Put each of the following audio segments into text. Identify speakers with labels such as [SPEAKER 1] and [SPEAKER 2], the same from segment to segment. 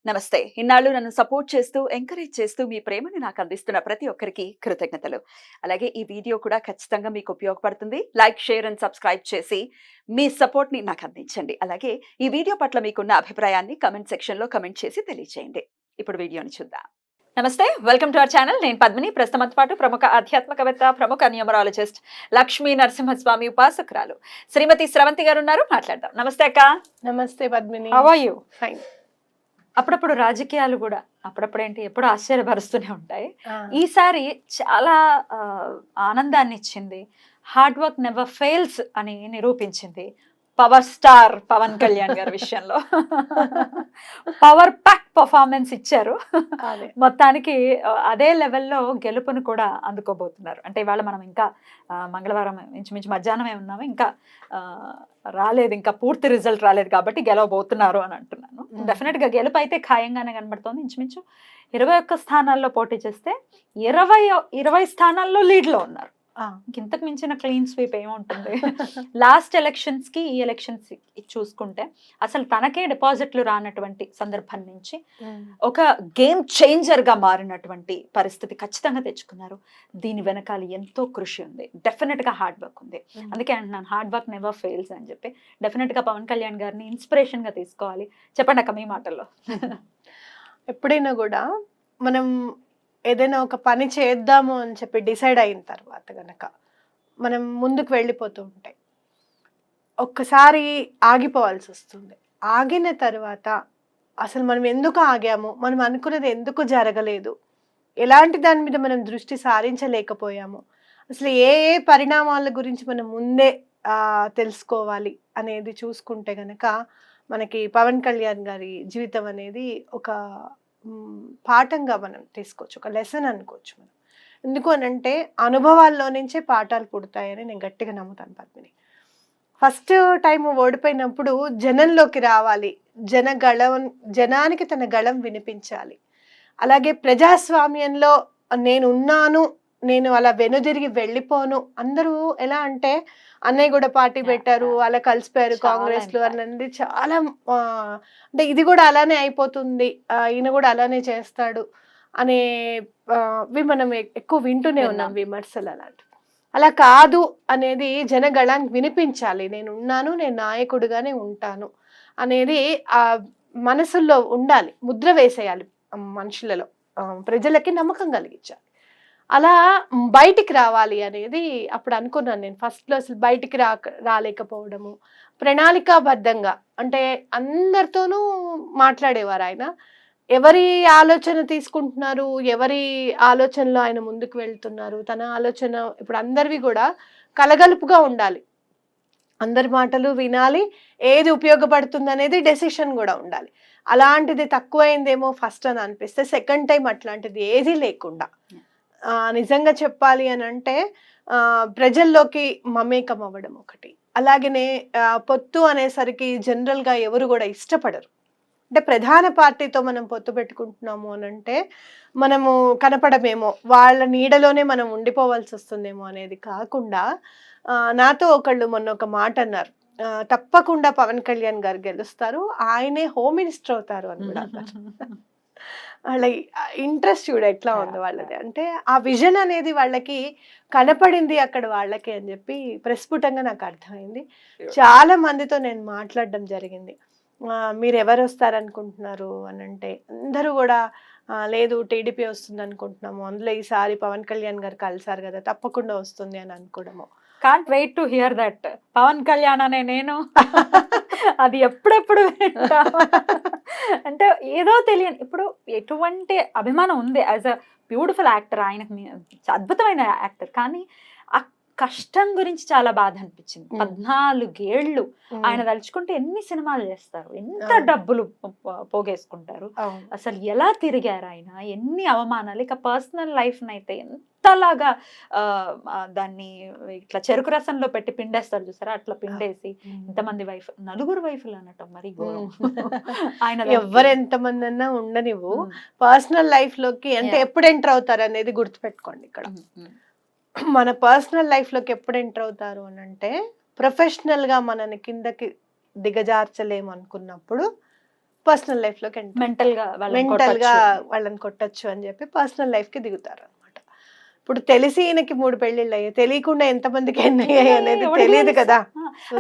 [SPEAKER 1] నమస్తే. ఇన్నాళ్ళు నన్ను సపోర్ట్ చేస్తూ, ఎంకరేజ్ చేస్తూ మీ ప్రేమని నాకు అందిస్తున్న ప్రతి ఒక్కరికి కృతజ్ఞతలు. అలాగే ఈ వీడియో కూడా ఖచ్చితంగా మీకు ఉపయోగపడుతుంది. లైక్, షేర్ అండ్ సబ్స్క్రైబ్ చేసి మీ సపోర్ట్‌ని నాకు అందించండి. అలాగే ఈ వీడియో పట్ల మీకున్న అభిప్రాయాన్ని కామెంట్ సెక్షన్‌లో కామెంట్ చేసి తెలియజేయండి. ఇప్పుడు వీడియోని చూద్దాం. నమస్తే. Welcome to our channel. నేను పద్మిని. ప్రస్తుతంతో పాటు ప్రముఖ ఆధ్యాత్మికవేత్త, ప్రముఖ న్యూమరాలజిస్ట్ లక్ష్మీ నరసింహస్వామి ఉపాసకురాలు శ్రీమతి స్రవంతి గారు ఉన్నారు. మాట్లాడదాం. నమస్తే అక్క.
[SPEAKER 2] నమస్తే Padmini.
[SPEAKER 1] How are you?
[SPEAKER 2] Fine.
[SPEAKER 1] అప్పుడప్పుడు రాజకీయాలు కూడా అప్పుడప్పుడు ఏంటి ఎప్పుడు ఆశ్చర్యపరుస్తూనే ఉంటాయి. ఈసారి చాలా ఆనందాన్ని ఇచ్చింది. హార్డ్ వర్క్ నెవర్ ఫెయిల్స్ అని నిరూపించింది పవర్ స్టార్ పవన్ కళ్యాణ్ గారి విషయంలో. పవర్ ప్యాక్ పర్ఫార్మెన్స్ ఇచ్చారు. మొత్తానికి అదే లెవెల్లో గెలుపును కూడా అందుకోబోతున్నారు. అంటే ఇవాళ మనం ఇంకా మంగళవారం ఇంచుమించు మధ్యాహ్నమే ఉన్నాము, ఇంకా రాలేదు, ఇంకా పూర్తి రిజల్ట్ రాలేదు కాబట్టి గెలవబోతున్నారు అని అంటున్నాను. డెఫినెట్ గా గెలుపు అయితే ఖాయంగానే కనబడుతోంది. ఇంచుమించు 21 స్థానాల్లో పోటీ చేస్తే 20 స్థానాల్లో లీడ్ లో ఉన్నారు. ఇంతకు మించిన క్లీన్ స్వీప్ ఏముంటుంది? లాస్ట్ ఎలక్షన్స్ కి ఈ ఎలక్షన్స్ చూసుకుంటే అసలు తనకే డిపాజిట్లు రానటువంటి సందర్భం నుంచి ఒక గేమ్ చేంజర్ గా మారినటువంటి పరిస్థితి ఖచ్చితంగా తెచ్చుకున్నారు. దీని వెనకాల ఎంతో కృషి ఉంది, డెఫినెట్ గా హార్డ్ వర్క్ ఉంది. అందుకే అంటున్నాను హార్డ్ వర్క్ నెవర్ ఫెయిల్స్ అని చెప్పి. డెఫినెట్ గా పవన్ కళ్యాణ్ గారిని ఇన్స్పిరేషన్ గా తీసుకోవాలి. చెప్పండి అక్క మీ మాటల్లో.
[SPEAKER 2] ఎప్పుడైనా కూడా మనం ఏదైనా ఒక పని చేద్దాము అని చెప్పి డిసైడ్ అయిన తర్వాత గనక మనం ముందుకు వెళ్ళిపోతూ ఉంటాయి, ఒక్కసారి ఆగిపోవాల్సి వస్తుంది. ఆగిన తర్వాత అసలు మనం ఎందుకు ఆగాము, మనం అనుకున్నది ఎందుకు జరగలేదు, ఎలాంటి దాని మీద మనం దృష్టి సారించలేకపోయాము, అసలు ఏ ఏ పరిణామాల గురించి మనం ముందే తెలుసుకోవాలి అనేది చూసుకుంటే గనక మనకి పవన్ కళ్యాణ్ గారి జీవితం అనేది ఒక పాఠంగా మనం తీసుకోవచ్చు, ఒక లెసన్ అనుకోవచ్చు మనం. ఎందుకు అనంటే అనుభవాల్లో నుంచే పాఠాలు పుడతాయని నేను గట్టిగా నమ్ముతాను పద్మిని. ఫస్ట్ టైం ఓడిపోయినప్పుడు జనంలోకి రావాలి, జనానికి తన గళం వినిపించాలి. అలాగే ప్రజాస్వామ్యంలో నేను ఉన్నాను, నేను అలా వెనుదిరిగి వెళ్ళిపోను. అందరూ ఎలా అంటే అన్నయ్య కూడా పార్టీ పెట్టారు, అలా కలిసిపోయారు కాంగ్రెస్ లో అన్నది చాలా అంటే ఇది కూడా అలానే అయిపోతుంది, ఈయన కూడా అలానే చేస్తాడు అనేవి మనం ఎక్కువ వింటూనే ఉన్నాం విమర్శలు. అలా కాదు అనేది జనగళానికి వినిపించాలి. నేను ఉన్నాను, నేను నాయకుడిగానే ఉంటాను అనేది ఆ మనసుల్లో ఉండాలి, ముద్ర వేసేయాలి మనుషులలో, ప్రజలకి నమ్మకం కలిగించాలి. అలా బయటికి రావాలి అనేది అప్పుడు అనుకున్నాను నేను. ఫస్ట్లో అసలు బయటికి రాలేకపోవడము, ప్రణాళికాబద్ధంగా అంటే అందరితోనూ మాట్లాడేవారు ఆయన. ఎవరి ఆలోచన తీసుకుంటున్నారు, ఎవరి ఆలోచనలో ఆయన ముందుకు వెళ్తున్నారు, తన ఆలోచన ఇప్పుడు అందరివి కూడా కలగలుపుగా ఉండాలి. అందరి మాటలు వినాలి, ఏది ఉపయోగపడుతుంది అనేది డెసిషన్ కూడా ఉండాలి. అలాంటిది తక్కువైందేమో ఫస్ట్ అని అనిపిస్తే, సెకండ్ టైం అట్లాంటిది ఏది లేకుండా నిజంగా చెప్పాలి అని అంటే ప్రజల్లోకి మమేకం అవ్వడం ఒకటి. అలాగనే పొత్తు అనేసరికి జనరల్గా ఎవరు కూడా ఇష్టపడరు. అంటే ప్రధాన పార్టీతో మనం పొత్తు పెట్టుకుంటున్నాము అని అంటే మనము కనపడమేమో, వాళ్ళ నీడలోనే మనం ఉండిపోవాల్సి వస్తుందేమో అనేది కాకుండా, నాతో ఒకళ్ళు మొన్న ఒక మాట అన్నారు, తప్పకుండా పవన్ కళ్యాణ్ గారు గెలుస్తారు, ఆయనే హోమ్ మినిస్టర్ అవుతారు అని కూడా అన్నారు. వాళ్ళ ఇంట్రెస్ట్ చూడ ఎట్లా ఉంది వాళ్ళది. అంటే ఆ విజన్ అనేది వాళ్ళకి కనపడింది అక్కడ వాళ్ళకి అని చెప్పి ప్రస్ఫుటంగా నాకు అర్థమైంది. చాలా మందితో నేను మాట్లాడడం జరిగింది. మీరు ఎవరు వస్తారనుకుంటున్నారు అని అంటే అందరూ కూడా లేదు టీడీపీ వస్తుంది అనుకుంటున్నాము, అందులో ఈసారి పవన్ కళ్యాణ్ గారు కలిసారు కదా తప్పకుండా వస్తుంది అని అనుకోవడము.
[SPEAKER 1] Can't wait to hear that. Pawan Kalyan అనే నేను అది ఎప్పుడెప్పుడు అంటే ఏదో తెలియని ఇప్పుడు ఎటువంటి అభిమానం ఉంది యాజ్ అ బ్యూటిఫుల్ యాక్టర్, ఆయనకు అద్భుతమైన యాక్టర్. కానీ ఆ కష్టం గురించి చాలా బాధ అనిపించింది. 14 ఏళ్ళు ఆయన తలుచుకుంటే ఎన్ని సినిమాలు చేస్తారు, ఎంత డబ్బులు పోగేసుకుంటారు, అసలు ఎలా తిరిగారు ఆయన, ఎన్ని అవమానాలు. ఇక పర్సనల్ లైఫ్ నైతే ఎంతలాగా దాన్ని ఇట్లా చెరుకు రసంలో పెట్టి పిండేస్తారు చూసారా, అట్లా పిండేసి ఇంతమంది వైఫ్, 4 వైఫ్లు అనటం మరి
[SPEAKER 2] ఆయన ఎవరు ఎంతమంది అన్నా ఉండనివ్వు, పర్సనల్ లైఫ్ లోకి అంటే ఎప్పుడు ఎంటర్ అవుతారు అనేది గుర్తుపెట్టుకోండి. ఇక్కడ మన పర్సనల్ లైఫ్లోకి ఎప్పుడు ఎంటర్ అవుతారు అని అంటే, ప్రొఫెషనల్గా మనని కిందకి దిగజార్చలేము అనుకున్నప్పుడు పర్సనల్ లైఫ్ లోకి ఎంటర్
[SPEAKER 1] మెంటల్ గా
[SPEAKER 2] మెంటల్ గా వాళ్ళని కొట్టచ్చు అని చెప్పి పర్సనల్ లైఫ్ కి దిగుతారు అనమాట. ఇప్పుడు తెలిసి ఈయనకి 3 పెళ్లిళ్ళు అయ్యాయి, తెలియకుండా ఎంతమందికి ఎన్ని అయ్యాయి అనేది తెలియదు కదా.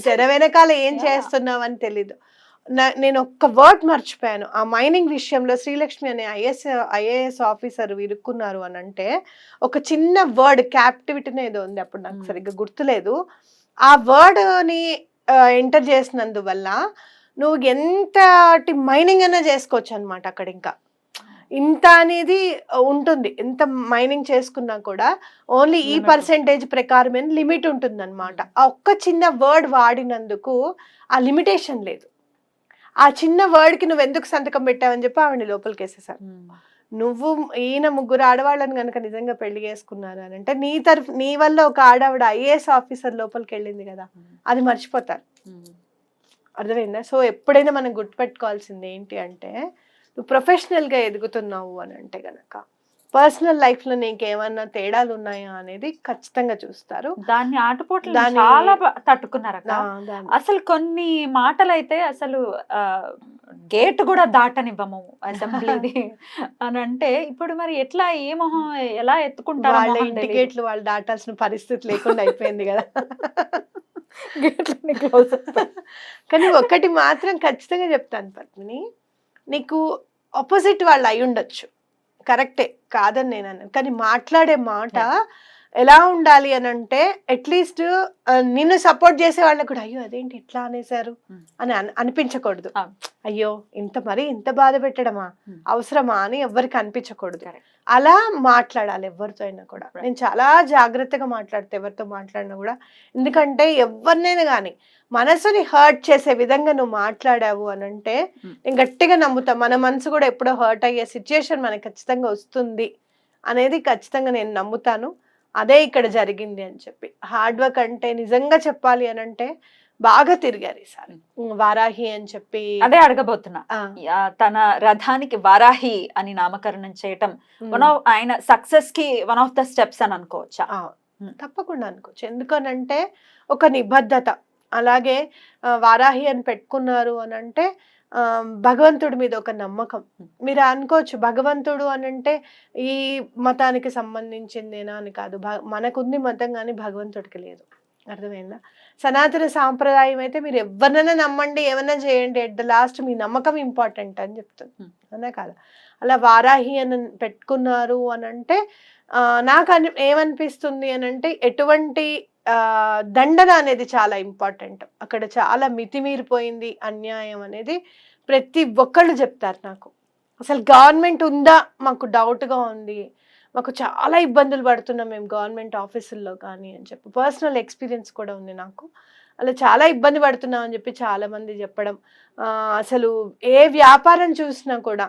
[SPEAKER 2] తెర వెనకాల ఏం చేస్తున్నావు అని తెలీదు. నేను ఒక్క వర్డ్ మర్చిపోయాను. ఆ మైనింగ్ విషయంలో శ్రీలక్ష్మి అనే ఐఏఎస్ ఆఫీసర్ ఇరుక్కున్నారు అని అంటే ఒక చిన్న వర్డ్ క్యాప్టివిటీనే ఏదో ఉంది, అప్పుడు నాకు సరిగ్గా గుర్తులేదు. ఆ వర్డ్ ని ఎంటర్ చేసినందువల్ల నువ్వు ఎంతటి మైనింగ్ అయినా చేసుకోవచ్చు అనమాట. అక్కడ ఇంకా ఇంత అనేది ఉంటుంది, ఎంత మైనింగ్ చేసుకున్నా కూడా ఓన్లీ ఈ పర్సెంటేజ్ ప్రకారమే లిమిట్ ఉంటుంది అనమాట. ఆ ఒక్క చిన్న వర్డ్ వాడినందుకు ఆ లిమిటేషన్ లేదు. ఆ చిన్న వర్డ్ కి నువ్వు ఎందుకు సంతకం పెట్టావని చెప్పి ఆవిడ లోపలికి వేసేసారు. నువ్వు ఈయన 3 ఆడవాళ్ళని కనుక నిజంగా పెళ్లి చేసుకున్నారు అని అంటే నీ వల్ల ఒక ఆడవిడ ఐఏఎస్ ఆఫీసర్ లోపలికి వెళ్ళింది కదా, అది మర్చిపోతారు. అర్థమైందా? సో ఎప్పుడైనా మనం గుర్తుపెట్టుకోవాల్సింది ఏంటి అంటే, నువ్వు ప్రొఫెషనల్ గా ఎదుగుతున్నావు అని అంటే గనక పర్సనల్ లైఫ్ లో నీకేమన్నా తేడాలు ఉన్నాయా అనేది ఖచ్చితంగా చూస్తారు.
[SPEAKER 1] దాన్ని ఆటపోట్లు చాలా తట్టుకున్నారు అక్క. అసలు కొన్ని మాటలు అయితే అసలు గేట్ కూడా దాటనివ్వము అసెంబ్లీది అని అంటే, ఇప్పుడు మరి ఎట్లా ఏ మొహం ఎలా ఎత్తుకుంటారు?
[SPEAKER 2] వాళ్ళ ఇంటి గేట్లు వాళ్ళు దాటాల్సిన పరిస్థితి లేకుండా అయిపోయింది కదా. కానీ ఒక్కటి మాత్రం ఖచ్చితంగా చెప్తాను పద్మిని, నీకు ఆపోజిట్ వాళ్ళు అయి ఉండొచ్చు, కరెక్టే, కాదని నేను అన్నాను. కానీ మాట్లాడే మాట ఎలా ఉండాలి అని అంటే, అట్లీస్ట్ నిన్ను సపోర్ట్ చేసే వాళ్ళకి కూడా అయ్యో అదేంటి ఇట్లా అనేసారు అని అనిపించకూడదు. అయ్యో ఇంత బాధ పెట్టడమా, అవసరమా అని ఎవరికి అనిపించకూడదు. అలా మాట్లాడాలి ఎవరితో అయినా కూడా. నేను చాలా జాగ్రత్తగా మాట్లాడితే ఎవరితో మాట్లాడినా కూడా, ఎందుకంటే ఎవరినైనా కానీ మనసుని హర్ట్ చేసే విధంగా నువ్వు మాట్లాడావు అని అంటే నేను గట్టిగా నమ్ముతా మన మనసు కూడా ఎప్పుడో హర్ట్ అయ్యే సిచ్యుయేషన్ మనకి ఖచ్చితంగా వస్తుంది అనేది ఖచ్చితంగా నేను నమ్ముతాను. అదే ఇక్కడ జరిగింది అని చెప్పి. హార్డ్ వర్క్ అంటే నిజంగా చెప్పాలి అని అంటే బాగా తిరిగారు ఈసారి. వారాహి అని చెప్పి
[SPEAKER 1] అదే అడగబోతున్నా. తన రథానికి వారాహి అని నామకరణం చేయటం ఆయన సక్సెస్ కి వన్ ఆఫ్ ద స్టెప్స్ అని అనుకోవచ్చా?
[SPEAKER 2] తప్పకుండా అనుకోవచ్చు. ఎందుకనంటే ఒక నిబద్ధత, అలాగే వారాహి అని పెట్టుకున్నారు అని అంటే భగవంతుడి మీద ఒక నమ్మకం. మీరు అనుకోవచ్చు భగవంతుడు అని అంటే ఈ మతానికి సంబంధించిందేనా అని కాదు, మనకుంది మతం కానీ భగవంతుడికి లేదు. అర్థమైందా? సనాతన సాంప్రదాయం అయితే మీరు ఎవరినైనా నమ్మండి, ఏమైనా చేయండి, ఎట్ ద లాస్ట్ మీ నమ్మకం ఇంపార్టెంట్ అని చెప్తుంది, అనే కాదు. అలా వారాహి అని పెట్టుకున్నారు అని అంటే నాకు ఏమనిపిస్తుంది అని అంటే, ఎటువంటి దండన అనేది చాలా ఇంపార్టెంట్. అక్కడ చాలా మితిమీరిపోయింది అన్యాయం అనేది ప్రతి ఒక్కళ్ళు చెప్తారు నాకు. అసలు గవర్నమెంట్ ఉందా మాకు డౌట్గా ఉంది, మాకు చాలా ఇబ్బందులు పడుతున్నాం మేము గవర్నమెంట్ ఆఫీసుల్లో కానీ అని చెప్పి పర్సనల్ ఎక్స్పీరియన్స్ కూడా ఉంది నాకు. అలా చాలా ఇబ్బంది పడుతున్నాం అని చెప్పి చాలామంది చెప్పడం. అసలు ఏ వ్యాపారం చూసినా కూడా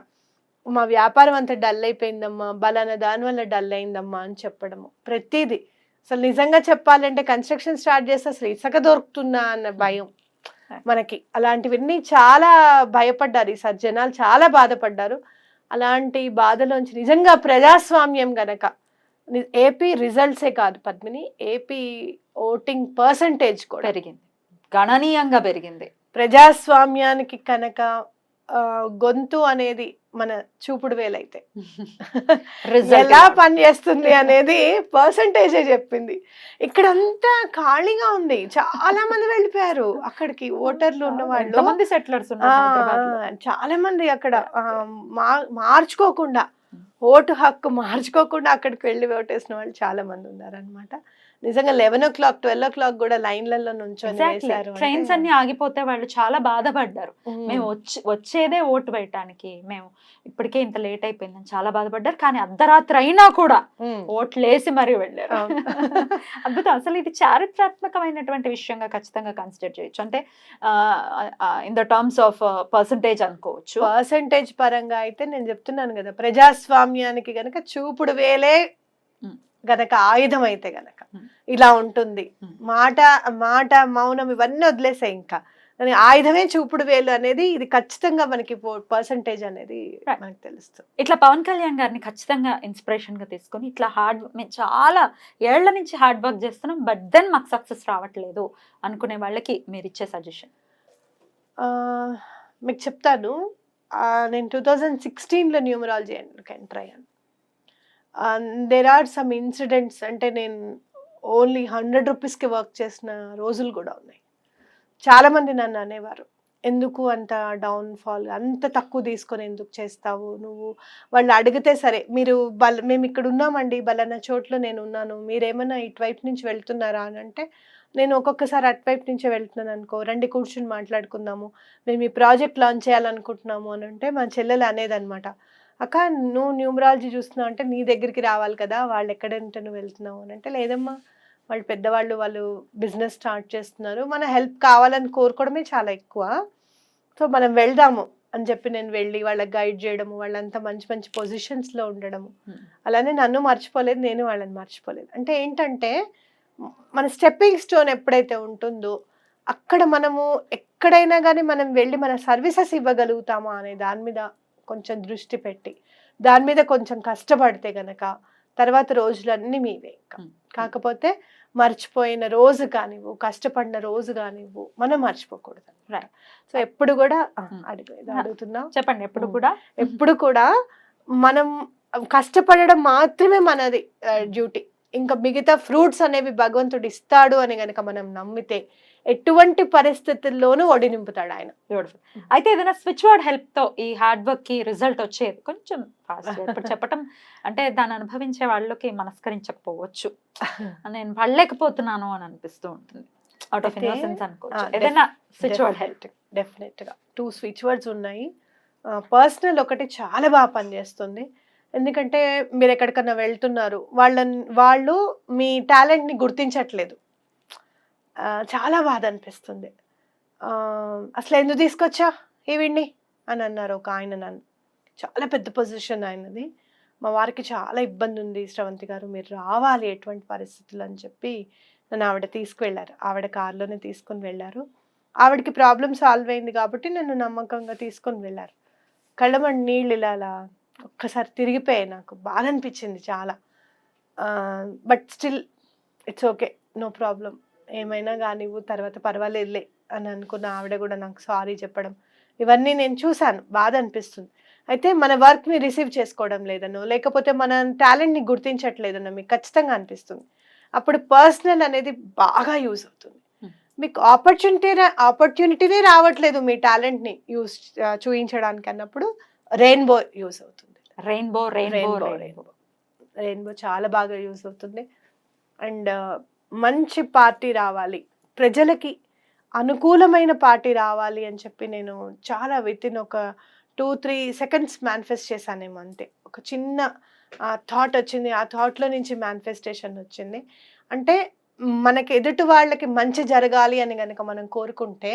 [SPEAKER 2] మా వ్యాపారం అంతా డల్ అయిపోయిందమ్మా, బలానా దానివల్ల డల్ అయిందమ్మా అని చెప్పడము ప్రతిదీ. అసలు నిజంగా చెప్పాలంటే కన్స్ట్రక్షన్ స్టార్ట్ చేస్తే అసలు ఇసుక దొరుకుతుందా అన్న భయం మనకి. అలాంటివన్నీ చాలా భయపడ్డారు ఈసారి జనాలు, చాలా బాధపడ్డారు. అలాంటి బాధలోంచి నిజంగా ప్రజాస్వామ్యం గనక ఏపీ రిజల్ట్సే కాదు పద్మిని, ఏపీ ఓటింగ్ పర్సంటేజ్ కూడా
[SPEAKER 1] పెరిగింది, గణనీయంగా పెరిగింది.
[SPEAKER 2] ప్రజాస్వామ్యానికి కనుక గొంతు అనేది మన చూపుడు వేలైతే ఎలా పనిచేస్తుంది అనేది పర్సంటేజే చెప్పింది. ఇక్కడంతా ఖాళీగా ఉంది, చాలా మంది వెళ్ళిపోయారు అక్కడికి. ఓటర్లు ఉన్న వాళ్ళు
[SPEAKER 1] సెటిలర్స్
[SPEAKER 2] చాలా మంది అక్కడ మార్చుకోకుండా, ఓటు హక్కు మార్చుకోకుండా అక్కడికి వెళ్ళి ఓటేసిన వాళ్ళు చాలా మంది ఉన్నారనమాట. నిజంగా 11 o'clock 12 o'clock కూడా లైన్లలో నుంచొని వేశారు.
[SPEAKER 1] ట్రైన్స్ అన్ని ఆగిపోతే వాళ్ళు చాలా బాధపడ్డారు. మేము వచ్చేదే ఓటు వేయటానికి, మేము ఇప్పటికే ఇంత లేట్ అయిపోయిందని చాలా బాధపడ్డారు. కానీ అర్ధరాత్రి అయినా కూడా ఓట్లేసి మరీ వెళ్ళారు. అద్భుతం. అసలు ఇది చారిత్రాత్మకమైనటువంటి విషయంగా ఖచ్చితంగా కన్సిడర్ చేయొచ్చు. అంటే in the terms of percentage అనుకోవచ్చు.
[SPEAKER 2] పర్సంటేజ్ పరంగా అయితే నేను చెప్తున్నాను కదా, ప్రజాస్వామ్యానికి గనక చూపుడు వేలే గనక ఆయుధం అయితే గనక ఇలా ఉంటుంది. మాట మౌనం ఇవన్నీ వదిలేసాయి, ఇంకా ఆయుధమే చూపుడు వేలు అనేది ఇది ఖచ్చితంగా మనకి పర్సంటేజ్ అనేది మనకు తెలుస్తుంది.
[SPEAKER 1] ఇట్లా పవన్ కళ్యాణ్ గారిని ఖచ్చితంగా ఇన్స్పిరేషన్ గా తీసుకొని ఇట్లా మేము చాలా ఏళ్ల నుంచి హార్డ్ వర్క్ చేస్తున్నాం, బట్ దెన్ మాకు సక్సెస్ రావట్లేదు అనుకునే వాళ్ళకి మీరు ఇచ్చే సజెషన్?
[SPEAKER 2] మీకు చెప్తాను, నేను 2016లో న్యూమరాలజీ ఎంటర్ అయ్యాను. దేర్ ఆర్ సమ్ ఇన్సిడెంట్స్, అంటే నేను ఓన్లీ 100 రూపీస్కి వర్క్ చేసిన రోజులు కూడా ఉన్నాయి. చాలామంది నన్ను అనేవారు, ఎందుకు అంత డౌన్ఫాల్, అంత తక్కువ తీసుకొని ఎందుకు చేస్తావు నువ్వు, వాళ్ళు అడిగితే సరే మీరు మేము ఇక్కడ ఉన్నామండి, బలానా చోట్ల నేను ఉన్నాను, మీరేమన్నా ఇటువైపు నుంచి వెళ్తున్నారా అని అంటే, నేను ఒక్కొక్కసారి అటువైపు నుంచే వెళ్తున్నాను అనుకో, రండి కూర్చుని మాట్లాడుకుందాము, మేము ఈ ప్రాజెక్ట్ లాంచ్ చేయాలనుకుంటున్నాము అని అంటే మా చెల్లెలు అనేదన్నమాట, అక్క నువ్వు న్యూమరాలజీ చూస్తున్నావు అంటే నీ దగ్గరికి రావాలి కదా, వాళ్ళు ఎక్కడంటే నువ్వు వెళ్తున్నావు అని అంటే, లేదమ్మా వాళ్ళు పెద్దవాళ్ళు, వాళ్ళు బిజినెస్ స్టార్ట్ చేస్తున్నారు, మన హెల్ప్ కావాలని కోరుకోవడమే చాలా ఎక్కువ, సో మనం వెళ్దాము అని చెప్పి నేను వెళ్ళి వాళ్ళకి గైడ్ చేయడము, వాళ్ళంతా మంచి మంచి పొజిషన్స్లో ఉండడము. అలానే నన్ను మర్చిపోలేదు, నేను వాళ్ళని మర్చిపోలేదు. అంటే ఏంటంటే మన స్టెప్పింగ్ స్టోన్ ఎప్పుడైతే ఉంటుందో అక్కడ మనము ఎక్కడైనా కానీ మనం వెళ్ళి మన సర్వీసెస్ ఇవ్వగలుగుతామా అనే దాని మీద కొంచెం దృష్టి పెట్టి, దాని మీద కొంచెం కష్టపడితే గనక తర్వాత రోజులన్నీ మీవే. కాకపోతే మర్చిపోయిన రోజు కానివ్వు, కష్టపడిన రోజు కానివ్వు, మనం మర్చిపోకూడదు.
[SPEAKER 1] రైట్.
[SPEAKER 2] సో ఎప్పుడు కూడా అడుగుతున్నా,
[SPEAKER 1] చెప్పండి.
[SPEAKER 2] ఎప్పుడు కూడా మనం కష్టపడడం మాత్రమే మనది డ్యూటీ. ఇంకా మిగతా ఫ్రూట్స్ అనేవి భగవంతుడు ఇస్తాడు అని గనక మనం నమ్మితే ఎటువంటి పరిస్థితుల్లోనూ ఒడి నింపుతాడు ఆయన.
[SPEAKER 1] అయితే ఏదైనా స్విచ్ వర్డ్ హెల్ప్ తో ఈ హార్డ్ వర్క్ కి రిజల్ట్ వచ్చేది కొంచెం ఫాస్ట్ ఇప్పుడు చెప్పటం అంటే దాన్ని అనుభవించే వాళ్ళకి మనస్కరించకపోవచ్చు, నేను పడలేకపోతున్నాను అని అనిపిస్తూ ఉంటుంది. అవుట్ ఆఫ్ ఇన్నోసెన్స్ అనుకోవచ్చు. ఏదైనా స్విచ్ వర్డ్ హెల్ప్?
[SPEAKER 2] డెఫినెట్ గా 2 స్విచ్ వర్డ్స్ ఉన్నాయి. పర్సనల్ ఒకటి చాలా బాగా పనిచేస్తుంది. ఎందుకంటే మీరు ఎక్కడికన్నా వెళ్తున్నారు, వాళ్ళు మీ టాలెంట్ని గుర్తించట్లేదు, చాలా బాధ అనిపిస్తుంది. అసలు ఎందుకు తీసుకొచ్చా ఈవిడ్ని అని అన్నారు ఒక ఆయన నన్ను. చాలా పెద్ద పొజిషన్ ఆయనది. మా వారికి చాలా ఇబ్బంది ఉంది శ్రవంతి గారు, మీరు రావాలి ఎటువంటి పరిస్థితులు అని చెప్పి నన్ను ఆవిడ తీసుకువెళ్ళారు. ఆవిడ కారులోనే తీసుకొని వెళ్ళారు. ఆవిడకి ప్రాబ్లం సాల్వ్ అయింది కాబట్టి నన్ను నమ్మకంగా తీసుకొని వెళ్ళారు. కళ్ళమని నీళ్ళు ఇలా ఒక్కసారి తిరిగిపోయాయి. నాకు బాధ అనిపించింది చాలా. But still it's okay, no problem, ఏమైనా కానివ్వు, తర్వాత పర్వాలేదులే అని అనుకున్న ఆవిడ కూడా నాకు సారీ చెప్పడం, ఇవన్నీ నేను చూశాను. బాధ అనిపిస్తుంది. అయితే మన వర్క్ని రిసీవ్ చేసుకోవడం లేదనో, లేకపోతే మన టాలెంట్ని గుర్తించట్లేదనో మీకు ఖచ్చితంగా అనిపిస్తుంది. అప్పుడు పర్సనల్ అనేది బాగా యూజ్ అవుతుంది. మీకు ఆపర్చునిటీనే రావట్లేదు మీ టాలెంట్ని చూపించడానికి అన్నప్పుడు రెయిన్బో యూజ్ అవుతుంది. రెయిన్బో చాలా బాగా యూజ్ అవుతుంది. అండ్ మంచి పార్టీ రావాలి, ప్రజలకి అనుకూలమైన పార్టీ రావాలి అని చెప్పి నేను చాలా వితిన్ ఒక 2-3 సెకండ్స్ మేనిఫెస్ట్ చేశానేమో అంతే. ఒక చిన్న థాట్ వచ్చింది, ఆ థాట్లో నుంచి మేనిఫెస్టేషన్ వచ్చింది. అంటే మనకి ఎదుటి వాళ్ళకి మంచి జరగాలి అని కనుక మనం కోరుకుంటే,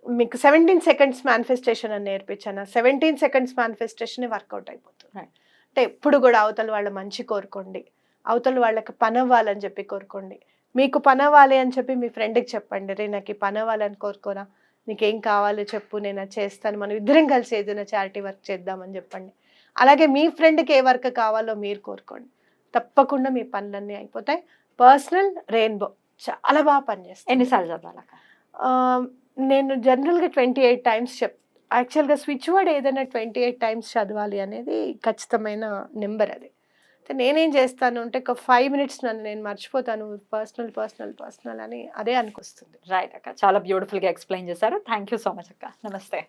[SPEAKER 2] మీకు 17 సెకండ్స్ మేనిఫెస్టేషన్ అని నేర్పించాను. 17 సెకండ్స్ మేనిఫెస్టేషన్ వర్కౌట్ అయిపోతుంది. అంటే ఎప్పుడు కూడా అవతల వాళ్ళ మంచి కోరుకోండి, అవతల వాళ్ళకి పని అవ్వాలని చెప్పి కోరుకోండి. మీకు పని అవ్వాలి అని చెప్పి మీ ఫ్రెండ్కి చెప్పండి, రే నాకు ఈ పని అవ్వాలని కోరుకోరా, నీకేం కావాలో చెప్పు, నేను అది చేస్తాను, మనం ఇద్దరం కలిసి ఏదైనా చారిటీ వర్క్ చేద్దామని చెప్పండి. అలాగే మీ ఫ్రెండ్కి ఏ వర్క్ కావాలో మీరు కోరుకోండి, తప్పకుండా మీ పనులన్నీ అయిపోతాయి. పర్సనల్ రెయిన్బో చాలా బాగా పనిచేస్తుంది.
[SPEAKER 1] ఎన్నిసార్లు చదవాలి?
[SPEAKER 2] నేను జనరల్గా 28 టైమ్స్ యాక్చువల్గా స్విచ్ వర్డ్ ఏదైనా 28 టైమ్స్ చదవాలి అనేది ఖచ్చితమైన నెంబర్. అది నేనేం చేస్తాను అంటే ఒక 5 మినిట్స్ నన్ను నేను మర్చిపోతాను, పర్సనల్ అని అదే అనిపిస్తుంది.
[SPEAKER 1] రైట్ అక్క, చాలా బ్యూటిఫుల్గా ఎక్స్ప్లెయిన్ చేశారు. థ్యాంక్ యూ సో మచ్ అక్క. నమస్తే.